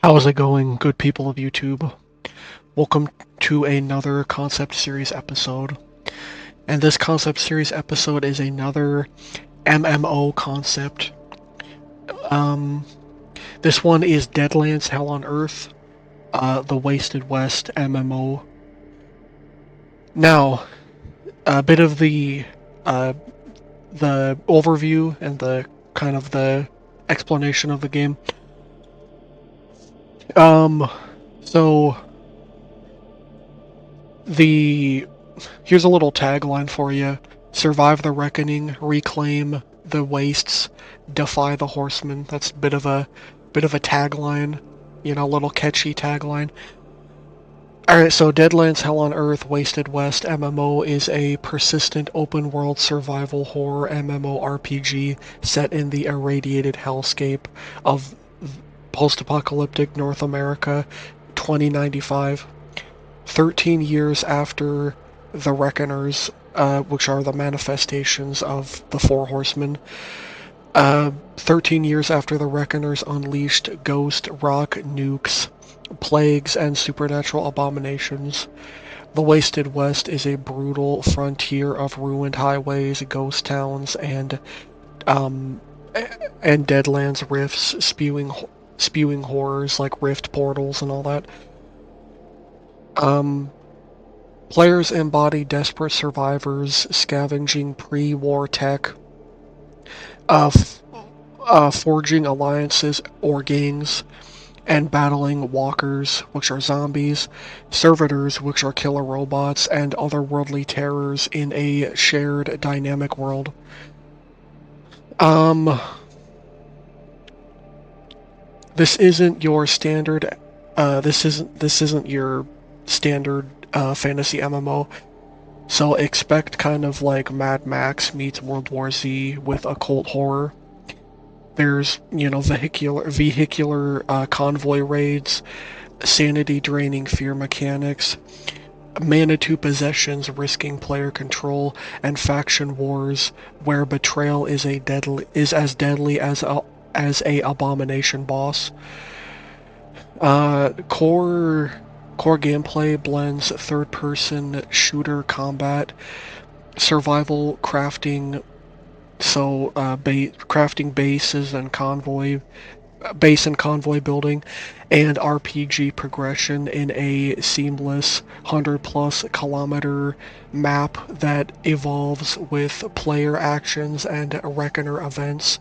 How's it going, good people of YouTube? Welcome to another concept series episode. And this concept series episode is another MMO concept. Um, this one is Deadlands Hell on Earth, the Wasted West MMO. Now, a bit of the overview and the kind of the explanation of the game. So the here's a little tagline for you. Survive the reckoning, reclaim the wastes, defy the horsemen. That's a bit of a tagline, a little catchy tagline. Alright, so Deadlands Hell on Earth Wasted West MMO is a persistent open world survival horror MMORPG set in the irradiated hellscape of post-apocalyptic North America 2095. 13 years after the Reckoners, which are the manifestations of the Four Horsemen, 13 years after the Reckoners unleashed ghost rock nukes, plagues, and supernatural abominations, the Wasted West is a brutal frontier of ruined highways, ghost towns, um, and Deadlands rifts, spewing horrors like rift portals and all that. Players embody desperate survivors scavenging pre-war tech, uh, forging alliances or gangs, and battling walkers, which are zombies, servitors, which are killer robots, and otherworldly terrors in a shared dynamic world. This isn't your standard. This isn't your standard fantasy MMO. So expect kind of like Mad Max meets World War Z with occult horror. There's, vehicular convoy raids, sanity-draining fear mechanics, Manitou possessions risking player control, and faction wars where betrayal is as deadly as a abomination boss. Core gameplay blends third-person shooter combat, survival crafting, crafting base and convoy building, and RPG progression in a seamless 100+ kilometer map that evolves with player actions and Reckoner events.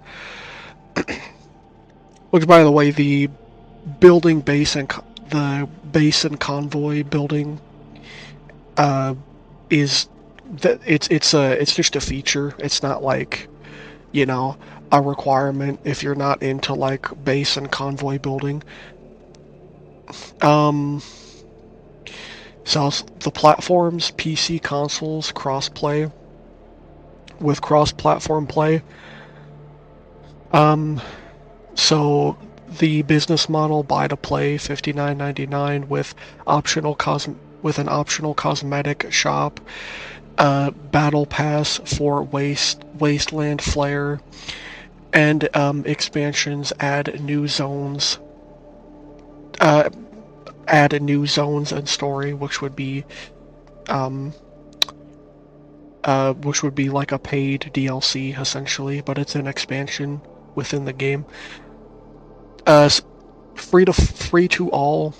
Which, by the way, building base and the base and convoy building is that it's just a feature. It's not like, a requirement if you're not into like base and convoy building. So the platforms, PC, consoles, cross-play with cross-platform play. So the business model: buy to play, $59.99 with an optional cosmetic shop, battle pass for wasteland flare, and expansions add new zones. Add new zones and story, which would be like a paid DLC essentially, but it's an expansion within the game. Free to all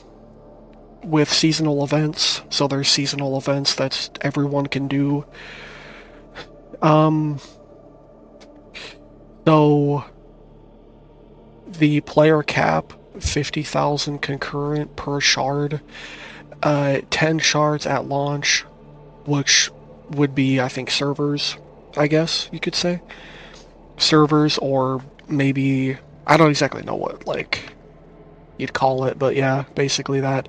with seasonal events. So there's seasonal events that everyone can do. So the player cap, 50,000 concurrent per shard, 10 shards at launch, which would be, I think, servers, I guess you could say. Servers, or maybe, I don't exactly know what, like, you'd call it, but yeah, basically that.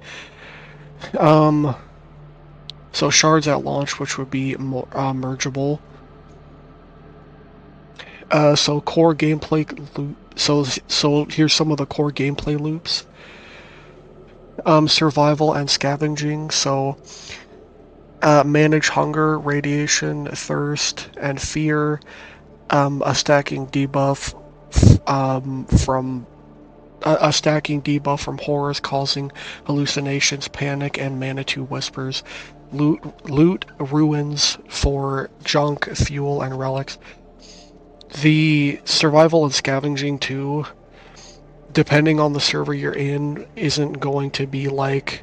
So shards at launch, which would be mergeable. So core gameplay loop. So here's some of the core gameplay loops. Survival and scavenging. So manage hunger, radiation, thirst, and fear. A stacking debuff from a stacking debuff from horrors causing hallucinations, panic, and Manitou whispers. Loot ruins for junk, fuel, and relics. The survival and scavenging too, depending on the server you're in, isn't going to be like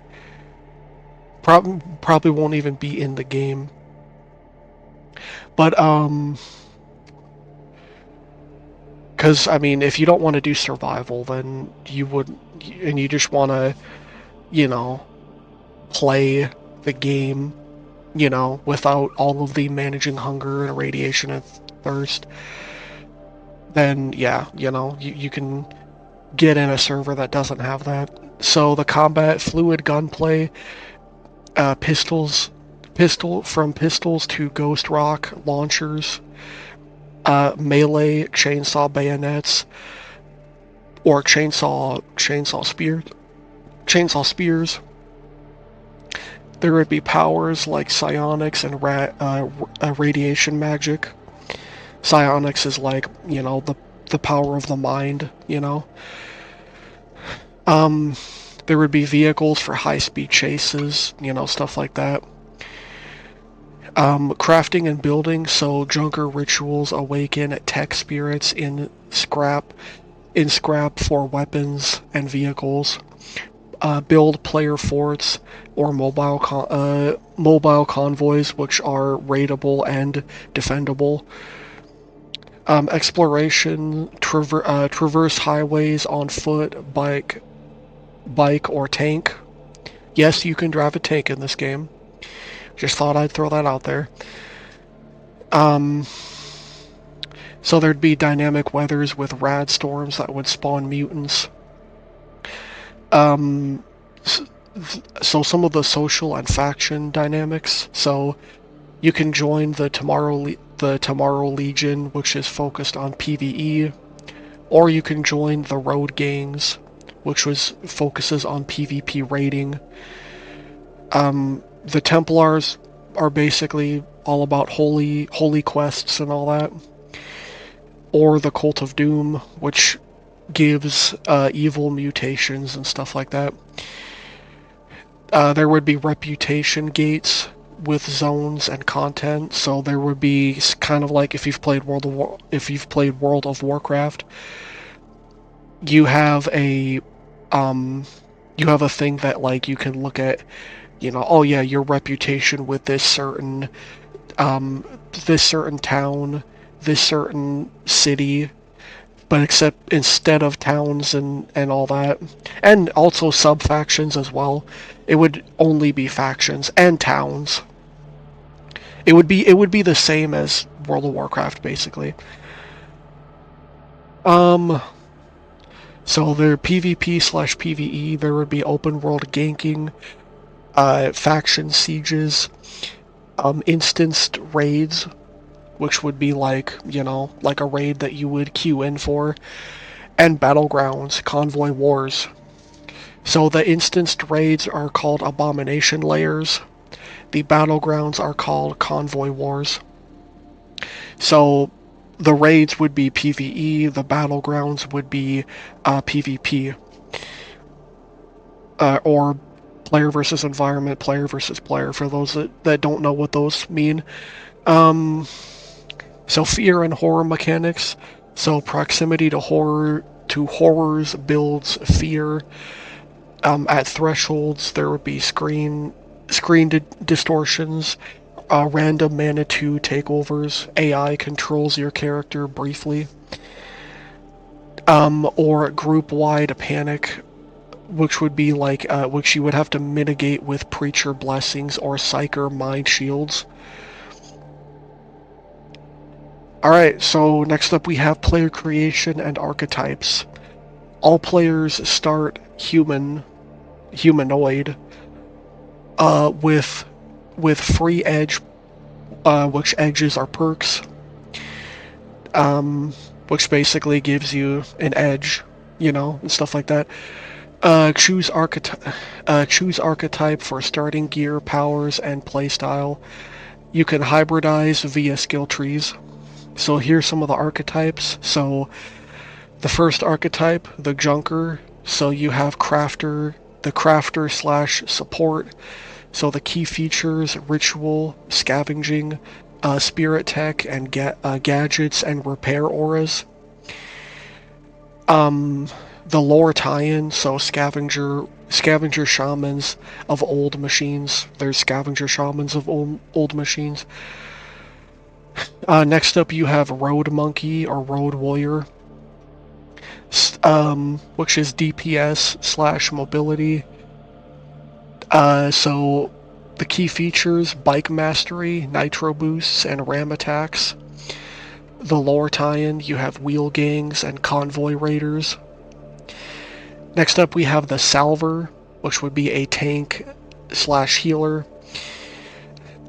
probably won't even be in the game. But because I mean, if you don't want to do survival, then you would, and you just want to, you know, play the game, without all of the managing hunger and irradiation and thirst, then yeah, you can get in a server that doesn't have that. So the combat, fluid gunplay, pistols to ghost rock launchers, melee chainsaw bayonets, or chainsaw spears. There would be powers like psionics and radiation magic. Psionics is like, the power of the mind. Um, there would be vehicles for high-speed chases, stuff like that. Crafting and building, so junker rituals awaken tech spirits in scrap for weapons and vehicles. Build player forts or mobile convoys, which are raidable and defendable. Exploration, traverse highways on foot, bike or tank. Yes, you can drive a tank in this game. Just thought I'd throw that out there. So there'd be dynamic weathers with rad storms that would spawn mutants. So some of the social and faction dynamics. So you can join the Tomorrow Legion, which is focused on PvE, or you can join the Road Gangs, which focuses on PvP raiding. The Templars are basically all about holy quests and all that. Or the Cult of Doom, which gives evil mutations and stuff like that. There would be reputation gates with zones and content, so there would be kind of like if you've played World of Warcraft, you have a thing that like you can look at, oh yeah, your reputation with this certain town, this certain city, but except instead of towns and all that, and also sub factions as well, it would only be factions and towns. It would be the same as World of Warcraft basically. Um, so there PvP/PvE. There would be open world ganking, faction sieges, instanced raids, which would be like like a raid that you would queue in for, and battlegrounds, convoy wars. So the instanced raids are called abomination layers. The battlegrounds are called convoy wars. So the raids would be PvE, the battlegrounds would be PvP, or player versus environment, player versus player, for those that don't know what those mean. So fear and horror mechanics. So proximity to horrors builds fear. At thresholds, there would be screen distortions, random Manitou takeovers. AI controls your character briefly. Or group-wide panic, which would be like which you would have to mitigate with preacher blessings or psyker mind shields. Alright, so next up we have player creation and archetypes. All players start humanoid, with free edge, which edges are perks, which basically gives you an edge, and stuff like that. Choose archetype for starting gear, powers, and playstyle. You can hybridize via skill trees. So here's some of the archetypes. So the first archetype, the Junker, So you have crafter, the crafter slash support. So the key features: ritual, scavenging, spirit tech, and gadgets and repair auras. The lore tie-in, so scavenger shamans of old machines. There's scavenger shamans of old machines. Next up, you have road monkey or road warrior, which is DPS slash mobility. So the key features: bike mastery, nitro boosts, and ram attacks. The lore tie-in, you have wheel gangs and convoy raiders. Next up, we have the Salver, which would be a tank slash healer.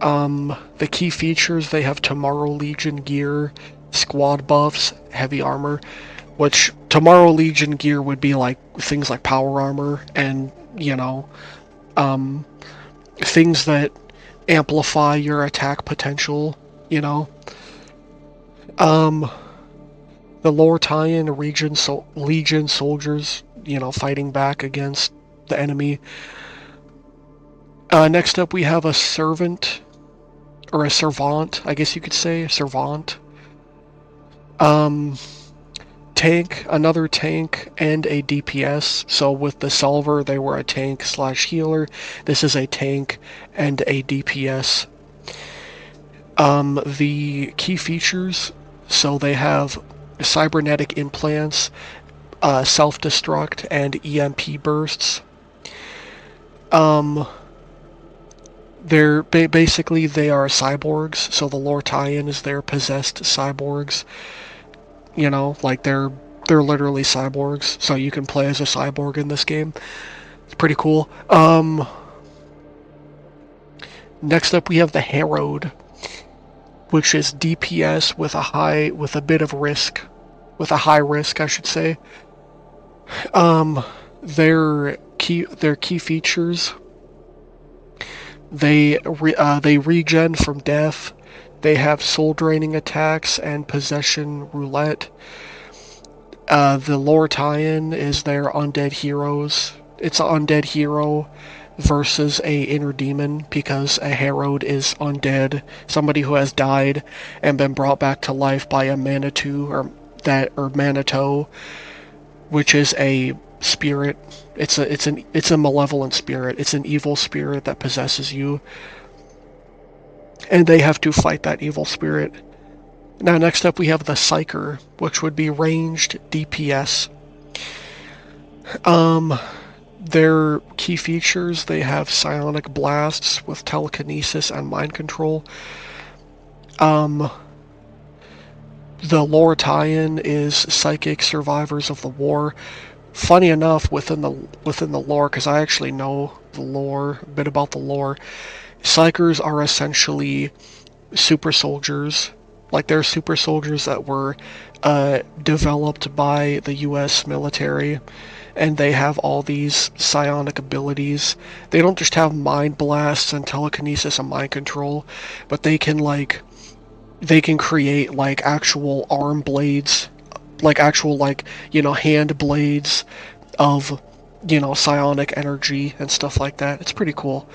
The key features: they have Tomorrow Legion gear, squad buffs, heavy armor, which Tomorrow Legion gear would be like things like power armor and, things that amplify your attack potential, you know. Um, the lore tie-in, Legion soldiers, fighting back against the enemy. Next up, we have a servant, or a servant, I guess you could say, servant. Um, another tank, and a DPS. So with the Salver, they were a tank slash healer. This is a tank and a DPS. The key features, so they have cybernetic implants, self-destruct, and EMP bursts. They're basically they are cyborgs, so the lore tie-in is they're possessed cyborgs. Like they're literally cyborgs, so you can play as a cyborg in this game. It's pretty cool. Next up we have the Harrowed, which is DPS with a bit of risk, with a high risk, I should say. Their key features: they regen from death. They have soul draining attacks and possession roulette. The lore tie-in is their undead heroes. It's an undead hero versus a inner demon, because a Harrowed is undead, somebody who has died and been brought back to life by a Manitou or Manito, which is a spirit. It's a malevolent spirit. It's an evil spirit that possesses you, and they have to fight that evil spirit. Now, next up we have the Psyker, which would be ranged DPS. Their key features: they have psionic blasts with telekinesis and mind control. The lore tie-in is psychic survivors of the war. Funny enough, within the lore, because I actually know the lore, a bit about the lore, Psykers are essentially super soldiers. Like, they're super soldiers that were developed by the U.S. military, and they have all these psionic abilities. They don't just have mind blasts and telekinesis and mind control, but they can create like actual arm blades, like actual hand blades of psionic energy and stuff like that. It's pretty cool.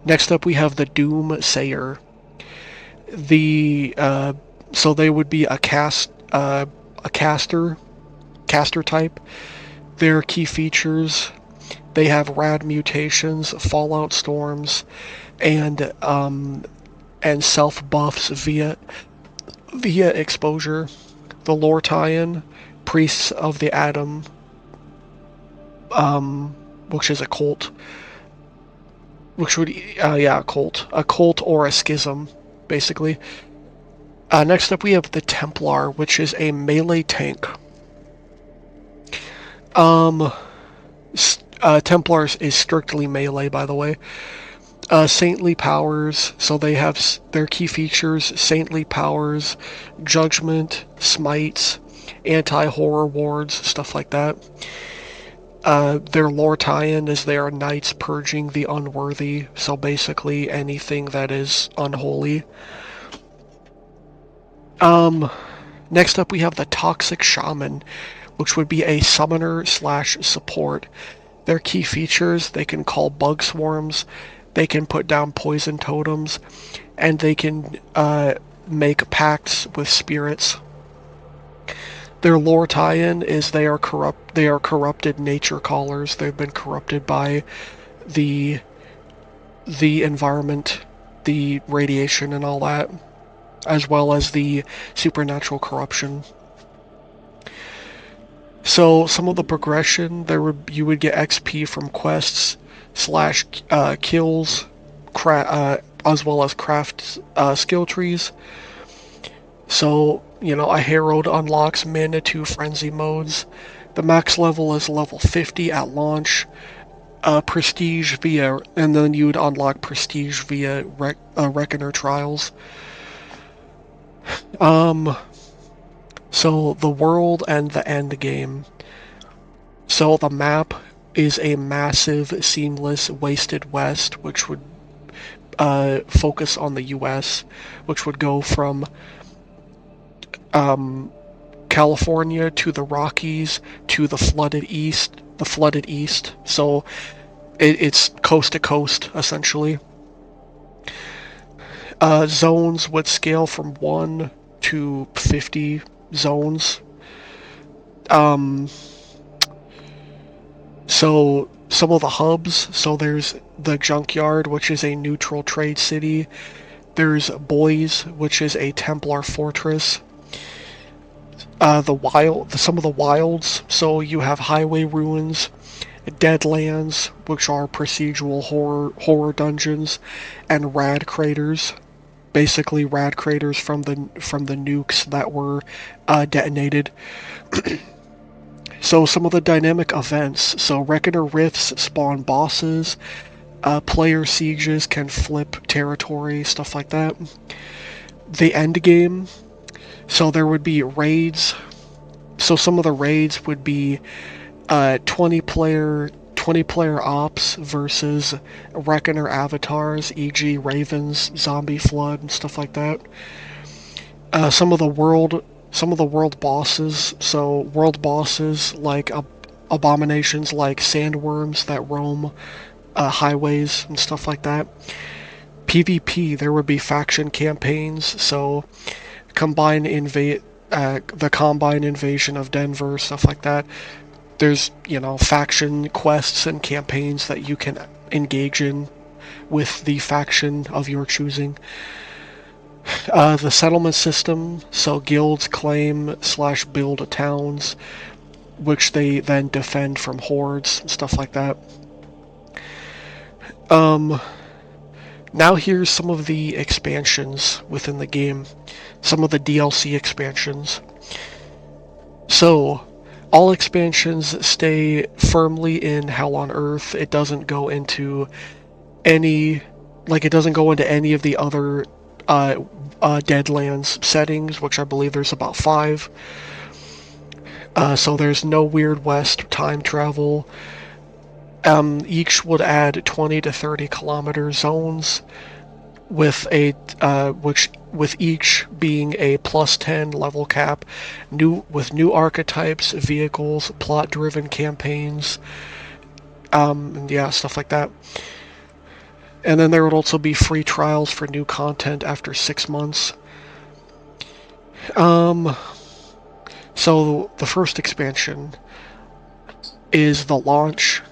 Next up we have the Doomsayer. So they would be a caster type. Their key features: they have rad mutations, fallout storms, and self buffs via exposure. The lore tie-in: priests of the atom, which is a cult, which would a cult or a schism, basically. Next up we have the Templar, which is a melee tank. Templars is strictly melee, by the way. Saintly powers, so they have their key features: saintly powers, judgment, smites, anti-horror wards, stuff like that. Their lore tie-in is they are knights purging the unworthy, so basically anything that is unholy. Next up we have the Toxic Shaman, which would be a summoner slash support. Their key features: they can call bug swarms, they can put down poison totems, and they can make pacts with spirits. Their lore tie-in is they are corrupted nature callers. They've been corrupted by the environment, the radiation and all that, as well as the supernatural corruption. So some of the progression, you would get XP from quests slash kills, as well as craft skill trees. So, a Herald unlocks Mana 2 Frenzy modes. The max level is level 50 at launch. Prestige and then you would unlock Prestige via Reckoner Trials. So the world and the end game. So the map is a massive, seamless, wasted west, which would focus on the U.S., which would go from California to the Rockies to the flooded east. So it's coast to coast, essentially. Zones would scale from 1 to 50 zones. So some of the hubs, so there's the Junkyard, which is a neutral trade city. There's Boys, which is a Templar fortress. Some of the wilds, so you have Highway Ruins, Deadlands, which are procedural horror dungeons, and rad craters. Basically, rad craters from the nukes that were detonated. So some of the dynamic events. So Reckoner Rifts spawn bosses. Player sieges can flip territory, stuff like that. The end game. So there would be raids. So some of the raids would be 20 player ops versus Reckoner avatars, e.g. Ravens, Zombie Flood, and stuff like that. Some of the world bosses, so world bosses like abominations like sandworms that roam highways and stuff like that. PvP, there would be faction campaigns, so the Combine invasion of Denver, stuff like that. There's, faction quests and campaigns that you can engage in with the faction of your choosing. The settlement system, so guilds claim / build towns, which they then defend from hordes and stuff like that. Now here's some of the expansions within the game. Some of the DLC expansions. So, all expansions stay firmly in Hell on Earth. It doesn't go into any of the other Deadlands settings, which I believe there's about 5. So there's no Weird West time travel. Each would add 20 to 30 kilometer zones, with each being a +10 level cap, with new archetypes, vehicles, plot-driven campaigns, and yeah, stuff like that. And then there would also be free trials for new content after 6 months. So the first expansion is the launch.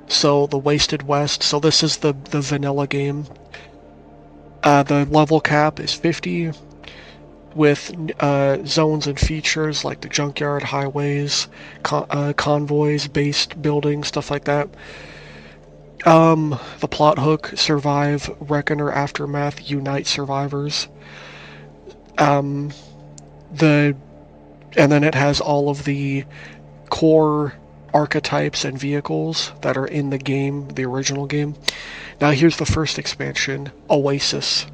So the Wasted West. So this is the vanilla game. The level cap is 50, with zones and features like the Junkyard, highways, convoys, based buildings, stuff like that. The plot hook: survive, Reckoner Aftermath, unite survivors. And then it has all of the core archetypes and vehicles that are in the game, the original game. Now here's the first expansion, Oasis.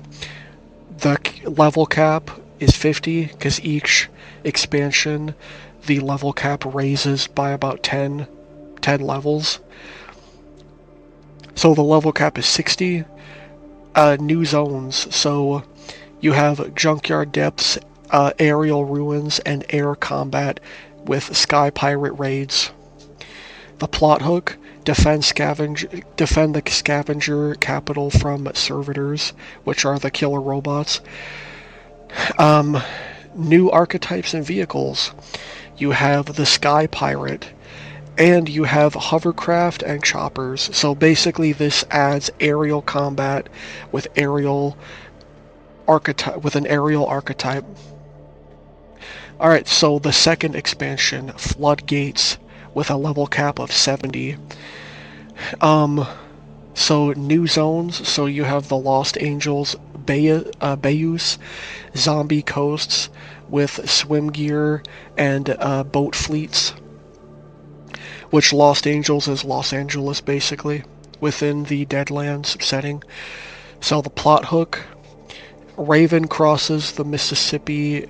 The level cap is 50, because each expansion, the level cap raises by about 10 levels. So the level cap is 60. New zones, so you have Junkyard Depths, aerial ruins, and air combat with Sky Pirate raids. The plot hook: defend the scavenger capital from servitors, which are the killer robots. New archetypes and vehicles. You have the Sky Pirate, and you have hovercraft and choppers. So basically, this adds aerial combat with an aerial archetype. All right, so the second expansion, Floodgates, with a level cap of 70. So new zones. So you have the Lost Angels, Bayous, zombie coasts with swim gear and boat fleets. Which Lost Angels is Los Angeles, basically, within the Deadlands setting. So the plot hook: Raven crosses the Mississippi.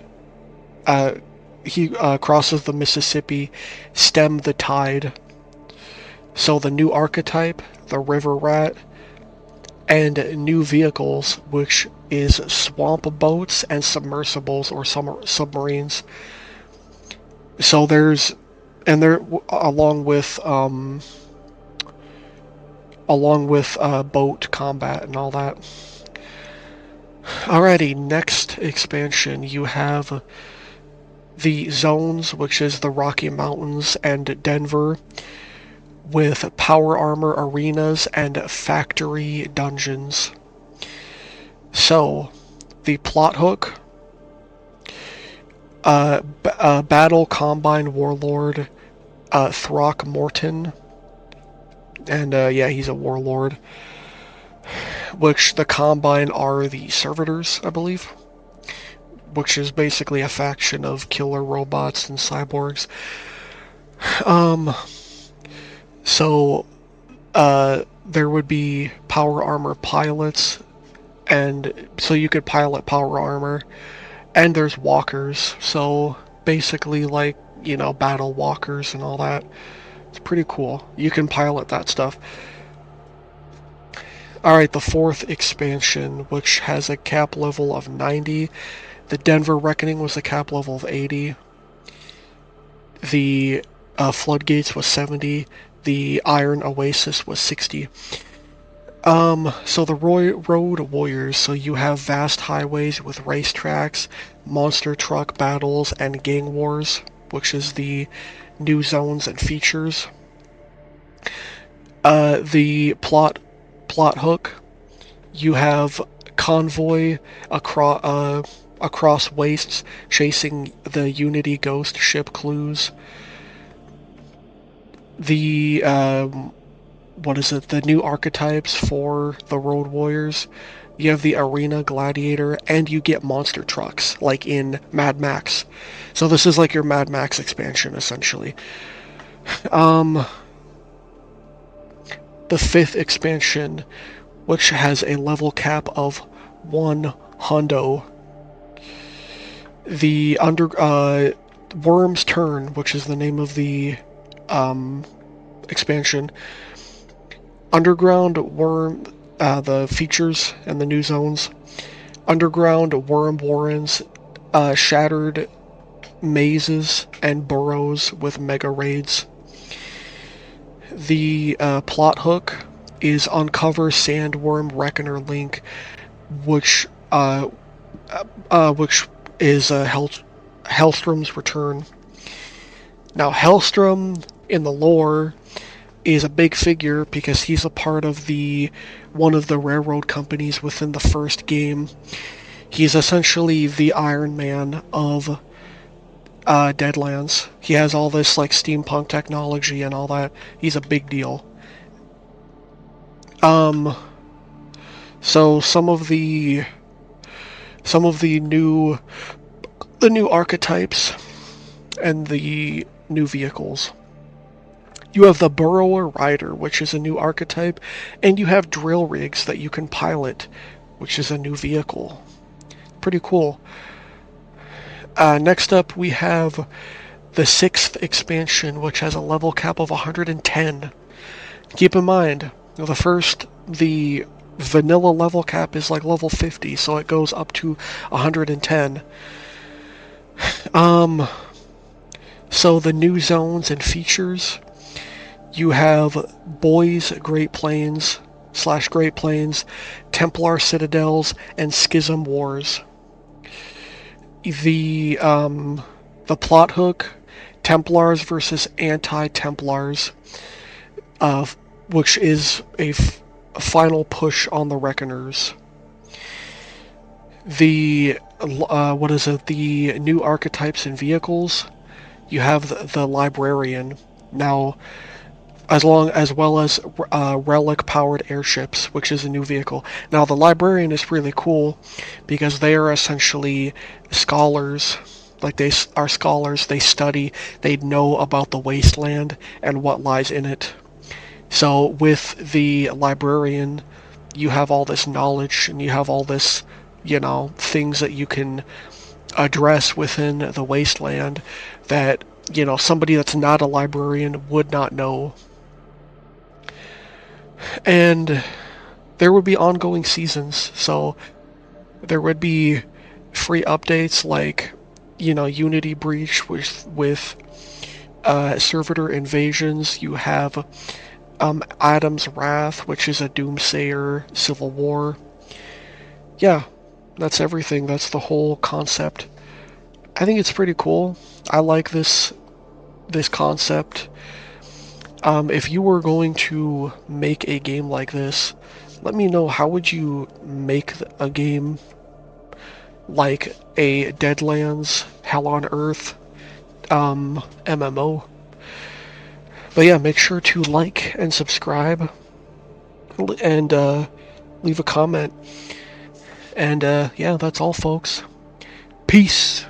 He crosses the Mississippi, stem the tide. So the new archetype, the River Rat, and new vehicles, which is swamp boats and submersibles or submarines. So there's, and there along with boat combat and all that. Alrighty, next expansion you have the zones, which is the Rocky Mountains and Denver, with power armor arenas and factory dungeons. So, the plot hook: battle Combine Warlord Throckmorton, and he's a warlord. Which the Combine are the servitors, I believe, which is basically a faction of killer robots and cyborgs. So there would be power armor pilots, and so you could pilot power armor, and there's walkers, so basically like, battle walkers and all that. It's pretty cool. You can pilot that stuff. Alright, the fourth expansion, which has a cap level of 90. The Denver Reckoning was a cap level of 80. The Floodgates was 70. The Iron Oasis was 60. So the Road Warriors, so you have vast highways with racetracks, monster truck battles, and gang wars, which is the new zones and features. The plot hook: you have convoy across wastes, chasing the Unity ghost ship clues. The the new archetypes for the Road Warriors. You have the Arena Gladiator, and you get monster trucks, like in Mad Max. So this is like your Mad Max expansion, essentially. The fifth expansion, which has a level cap of 1 hundo. The Worm's Turn, which is the name of the expansion. Underground Worm, the features and the new zones. Underground Worm Warrens, shattered mazes and burrows with mega raids. The plot hook is uncover Sandworm Reckoner Link, which is Hellstrom's return. Now, Hellstrom in the lore is a big figure because he's a part of one of the railroad companies within the first game. He's essentially the Iron Man of Deadlands. He has all this like steampunk technology and all that. He's a big deal. So some of the new archetypes and the new vehicles. You have the Burrower Rider, which is a new archetype, and you have drill rigs that you can pilot, which is a new vehicle. Pretty cool. Next up, we have the sixth expansion, which has a level cap of 110. Keep in mind, the vanilla level cap is like level 50, so it goes up to 110. So the new zones and features, you have Boys Great Plains / Great Plains, Templar Citadels, and Schism Wars. The plot hook, Templars versus anti-Templars, uh, which is a final push on the Reckoners. The what is it? The new archetypes and vehicles. You have the librarian now, as well as relic powered airships, which is a new vehicle. Now the librarian is really cool because they are essentially scholars. Like they are scholars, they study, they know about the wasteland and what lies in it. So with the librarian, you have all this knowledge and you have all this, things that you can address within the wasteland that, somebody that's not a librarian would not know. And there would be ongoing seasons, so there would be free updates like, Unity Breach with servitor invasions. You have Adam's Wrath, which is a Doomsayer Civil War. Yeah, that's everything. That's the whole concept. I think it's pretty cool. I like this concept. If you were going to make a game like this, let me know how would you make a game like a Deadlands, Hell on Earth, MMO. But yeah, make sure to like and subscribe, and leave a comment. And yeah, that's all, folks. Peace.